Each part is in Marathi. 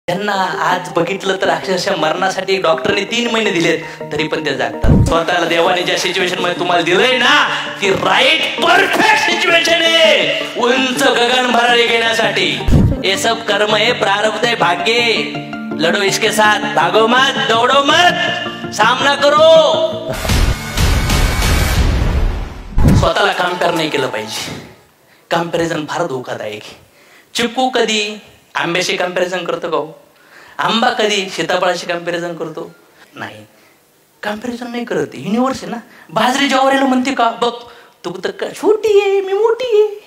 त्यांना आज बघितलं तर अक्षरशः मरणासाठी डॉक्टरने 3 महिने दिलेत तरी पण ते जागतात. स्वतःला देवाने ज्या सिच्युएशन मध्ये तुम्हाला दिलंय ना ती राईट परफेक्ट सिच्युएशन आहे उंच गगन भरारी घेण्यासाठी. ये सब कर्म है, प्रारब्ध है, भाग्य है. लढो इसके साथ, भागो मत, दौड़ो मत, सामना करो. स्वतःला कंपेअर नाही केलं पाहिजे. कंपॅरिझन फार धोकादायक आहे. चिकू कधी आंब्याशी कंपॅरिझन करतो का? आंबा कधी सीताफळाशी कंपॅरिझन करतो? नाही, कंपॅरिझन नाही करत. युनिव्हर्स आहे ना. बाजरी ज्वारीला म्हणते का बघ तू तर छोटी आहे मी मोठी आहे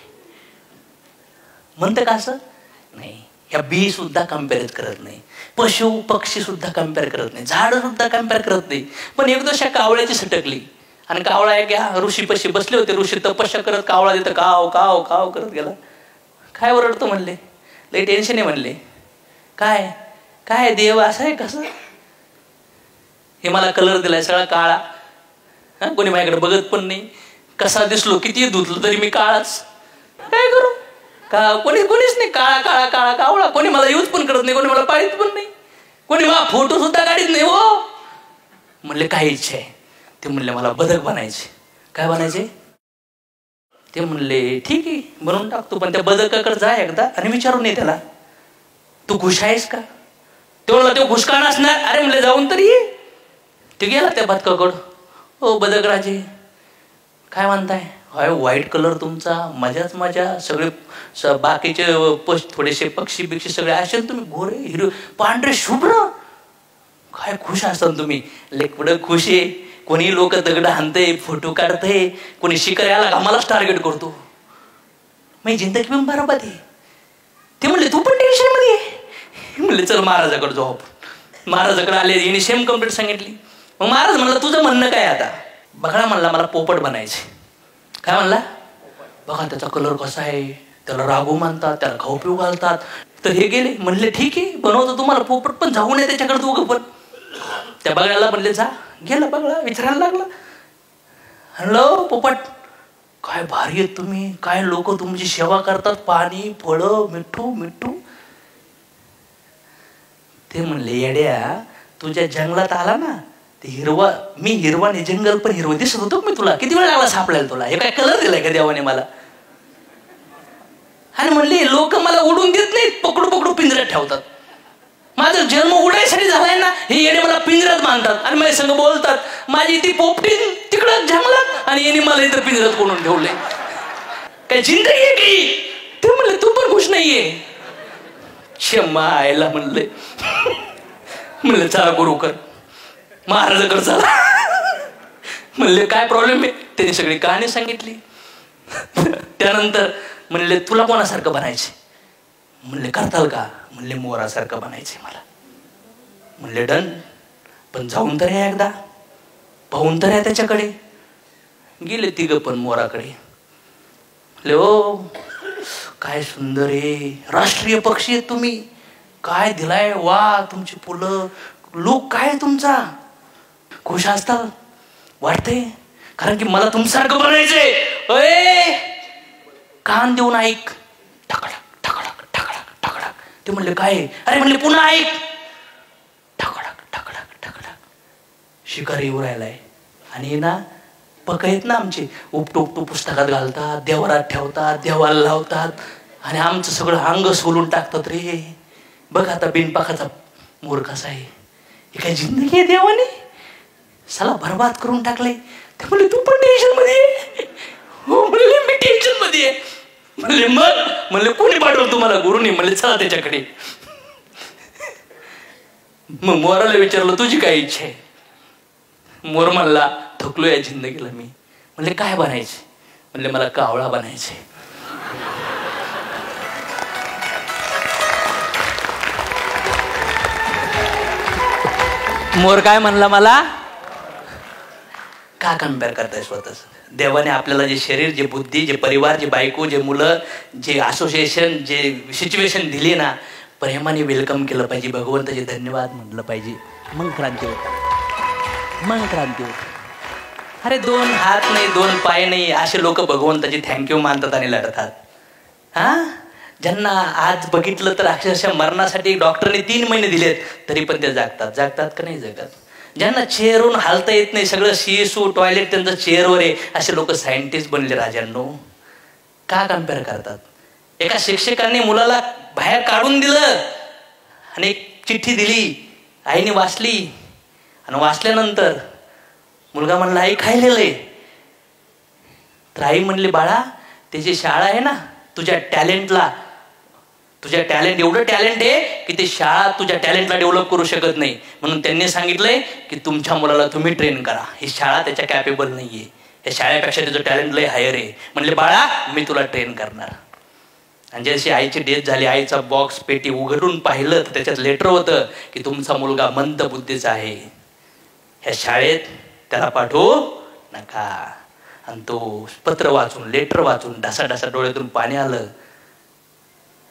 म्हणते का? असं नाही. ह्या बी सुद्धा कंपेअर करत नाही, पशु पक्षी सुद्धा कंपेअर करत नाही, झाड सुद्धा कंपेअर करत नाही. पण एक दिवस कावळ्याची सटकली आणि कावळा एक ऋषी पशी बसले होते. ऋषी तपस्या करत, कावळा तिथं काव काव काव करत गेला. काय ओरडतो म्हणले, लई टेन्शन आहे म्हणले. काय काय देव असं आहे कसं? हे मला कलर दिलाय सगळा काळा. हा, कोणी माझ्याकडे बघत पण नाही. कसा दिसलो किती धुतलं तरी मी काळाच. काय करू? का कोणीच नाही. काळा काळा काळा कावळा. कोणी मला यूज पण करत नाही, कोणी मला पाहित पण नाही, कोणी मला फोटो सुद्धा काढत नाही. हो म्हणले काय इच्छा आहे? ते म्हणले मला बदक बनायचे. काय बनायचे? ते म्हणले ठीक आहे बनवून टाकतो, पण त्या बदकाकडे जा एकदा आणि विचारून ये त्याला तू खुश आहेस का? ते म्हणला तो खुश का नसणार? अरे म्हणले जाऊन तरी ये. ते गेला त्या बदकाकडं. हो बदक राजे काय म्हणताय? हाय व्हाईट कलर तुमचा, मजाच मजा. सगळे बाकीचे थोडेसे पक्षी बिक्षी सगळे असेल, तुम्ही गोरे हिरो पांढरे शुभ्र. काय खुश असताना तुम्ही? लेकडं खुश आहे. कोणी लोक दगड हाणते, फोटो काढते, कोणी शिकायला आम्हालाच टार्गेट करतो. माझी जिंदगी पण बरोबर आहे. ते म्हणले तू पण टेन्शन मध्ये आहे. म्हणले चल महाराजाकडे जाऊ आपण. महाराजाकडे आले, यांनी सेम कंप्लेंट सांगितली. मग महाराज म्हणला तुझं म्हणणं काय आता? बघा म्हणला मला पोपट बनायचे. काय म्हणला? बघा त्याचा कलर कसा आहे, त्याला राघू म्हणतात, त्याला खाऊ पिऊ घालतात. तर हे गेले म्हणले ठीक आहे बनवतो तुम्हाला पोपट, पण जाऊ नये त्याच्याकडे दोघं पण. त्या बघायला म्हणले जा. गेला बघला, विचारायला लागला हॅलो पोपट काय भारी आहेत तुम्ही, काय लोक तुमची सेवा करतात, पाणी फळं मिठू मिठू. ते म्हणले येड्या तुझ्या जंगलात आला ना ते हिरवा, मी हिरवा नाही जंगल पण हिरवं दिसत होतो मी तुला. किती वेळ लागला सापडायला तुला? हे काय कलर दिलाय का देवाने मला? आणि म्हणले लोक मला उडून देत नाहीत, पकडू पकडू पिंजऱ्यात ठेवतात. माझा जन्म उडायसाठी झालाय ना, हे येणे मला पिंजऱ्यात मानतात आणि माझ्या संग बोलतात. माझी ती पोपटी तिकडं जंगलात आणि येणे मला इथं पिंजऱ्यात कोणून ठेवले. काय जिंदगी आहे की? ते म्हणले तू पण खुश नाहीये. क्षमा आयला म्हणले. म्हणले चला गुरु कर महाराजाकडे चला. म्हणले काय प्रॉब्लेम आहे? त्यांनी सगळी कहाणी सांगितली. त्यानंतर म्हणले तुला कोणासारखं बनायचे? म्हणले करताल का? म्हणले मोरासारखं बनायचे मला. म्हणले डन, पण जाऊन तर या एकदा, पाहून तर या त्याच्याकडे. गेले तिघं पण मोराकडे. म्हणले ओ काय सुंदर आहे, राष्ट्रीय पक्षी आहेत तुम्ही, काय दिलाय वा तुमची फुलं, लुक काय तुमचा, खुश असताल वाटते? कारण की मला तुमच्यासारखं बनायचंय. अय कान देऊन ऐक. ठकडक ठकडक ठकडक ठकडक. ते म्हणले काय? अरे म्हणले पुन्हा ऐक. ठकडक ठकडक ठकडक. शिकारी येऊ राहिलाय आणि ना पक आहेत ना आमचे, उपटू उपटू पुस्तकात घालतात, देवरात ठेवतात, देवाला लावतात आणि आमचं सगळं अंग सोलून टाकतात रे. बघ आता बिनपाकाचा मोर कसा आहे. हे काय जिंदगी आहे देवाने साला बरबाद करून टाकले. ते म्हणले तू पण टेन्शन मध्ये? हो म्हणले मी टेन्शन मध्ये आहे. म्हणले मग? म्हणले कोणी पाठवलं तुम्हाला? गुरुनी. म्हणले चला त्याच्याकडे. मग मोराला विचारलं तुझी काय इच्छा आहे? मोर म्हणला थकलो या जिंदगीला मी. म्हणले काय बनायचे? म्हणले मला कावळा बनायचे. मोर काय म्हणला मला? का कम्पेअर करताय स्वतःच? देवाने आपल्याला जे शरीर, जे बुद्धी, जे परिवार, जे बायको, जे मुलं, जे असोसिएशन, जे सिच्युएशन दिली ना, प्रेमाने वेलकम केलं पाहिजे. भगवंताचे धन्यवाद म्हटलं पाहिजे. मग क्रांती होत, मग क्रांती होत. अरे 2 हात नाही, 2 पाय नाही असे लोक भगवंताची थँक्यू मानतात आणि लढतात. हा ज्यांना आज बघितलं तर अक्षरशः मरणासाठी डॉक्टरने 3 महिने दिलेत, तरी पण ते जागतात का नाही जगत? ज्यांना चेअरवरून हालता येत नाही, सगळं सीएसओ टॉयलेट त्यांचं चेअरवर आहे, असे लोक सायंटिस्ट बनले राजांनो. का कम्पेअर करतात? एका शिक्षकांनी मुलाला बाहेर काढून दिलं आणि एक चिठ्ठी दिली, आईने वाचली आणि वाचल्यानंतर मुलगा म्हणला आई खायलेलं आहे. तर आई म्हणली बाळा त्याची शाळा आहे ना, तुझ्या टॅलेंट एवढं टॅलेंट आहे की ते शाळा तुझ्या टॅलेंटला डेव्हलप करू शकत नाही, म्हणून त्यांनी सांगितलंय की तुमच्या मुलाला तुम्ही ट्रेन करा, ही शाळा त्याच्या कॅपेबल नाहीये, या शाळेपेक्षा त्याचं टॅलेंट लय हायर आहे. म्हणले बाळा मी तुला ट्रेन करणार. आणि जशी आईची डेथ झाली, आईचा बॉक्स पेटी उघडून पाहिलं तर त्याच्यात लेटर होतं की तुमचा मुलगा मंद बुद्धीचा आहे, ह्या शाळेत त्याला पाठवू नका. आणि तो पत्र वाचून, लेटर वाचून ढासा डोळ्यातून पाणी आलं.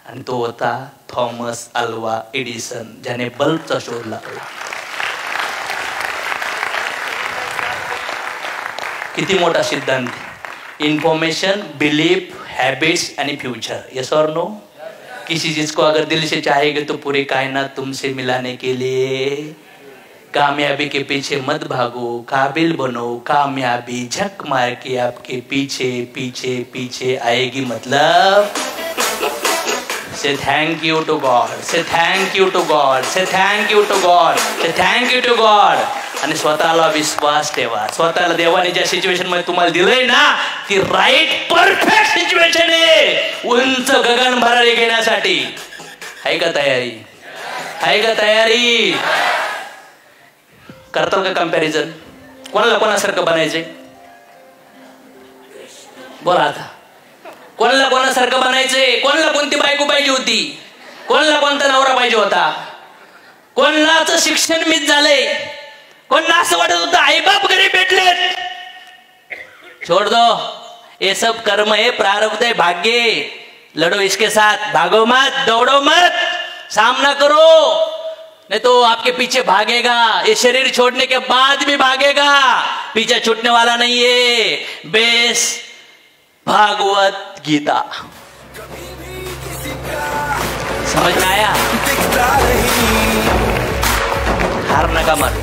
आणि तो होता थॉमस अल्वा एडिसन, ज्याने बल्बचा शोध लावला. किती मोठा सिद्धांत! इन्फॉर्मेशन, बिलीफ, हैबिट्स आणि फ्यूचर. यस और नो? किसी चीज को अगर दिल से चाहेंगे तो पूरी कायनात तुमसे मिलाने के लिए. कामयाबी के पीछे मत भागो, काबिल बनो, कामयाबी झक मार के आपके पीछे पीछे पीछे आएगी. मतलब say thank you to God, say thank you to God, say thank you to God, say thank you to God. आणि स्वतःला विश्वास ठेवा. स्वतःला देवाने ज्या सिच्युएशन मध्ये तुम्हाला दिलंय ना, ती राईट परफेक्ट सिच्युएशन आहे उंच गगन भरारी घेण्यासाठी. आहे का तयारी? आहे का तयारी? करताल का कम्पॅरिझन? कोणाला कोणासारखं बनायचंय? बोला आता. कोणाला कोणासारखं बनायचंय? कोणाला कोणती बायको पाहिजे होती? कोणाला कोणता नवरा पाहिजे होता? कोणाचं शिक्षण मिस झालंय? कोणाला असं वाटत होतं आई बाप घरी भेटलेत? छोड़ दो, ये सब कर्म है, प्रारब्ध है, भाग्य है. लड़ो इसके साथ, भागो मत, दौड़ो मत, सामना करो, नहीं तो आपके पीछे भागेगा. ये शरीर छोड़ने के बाद भी भागेगा, पीछे छूटने वाला नहीं है. बेस भागवत गीता. समझ में आया? हार नका मानो.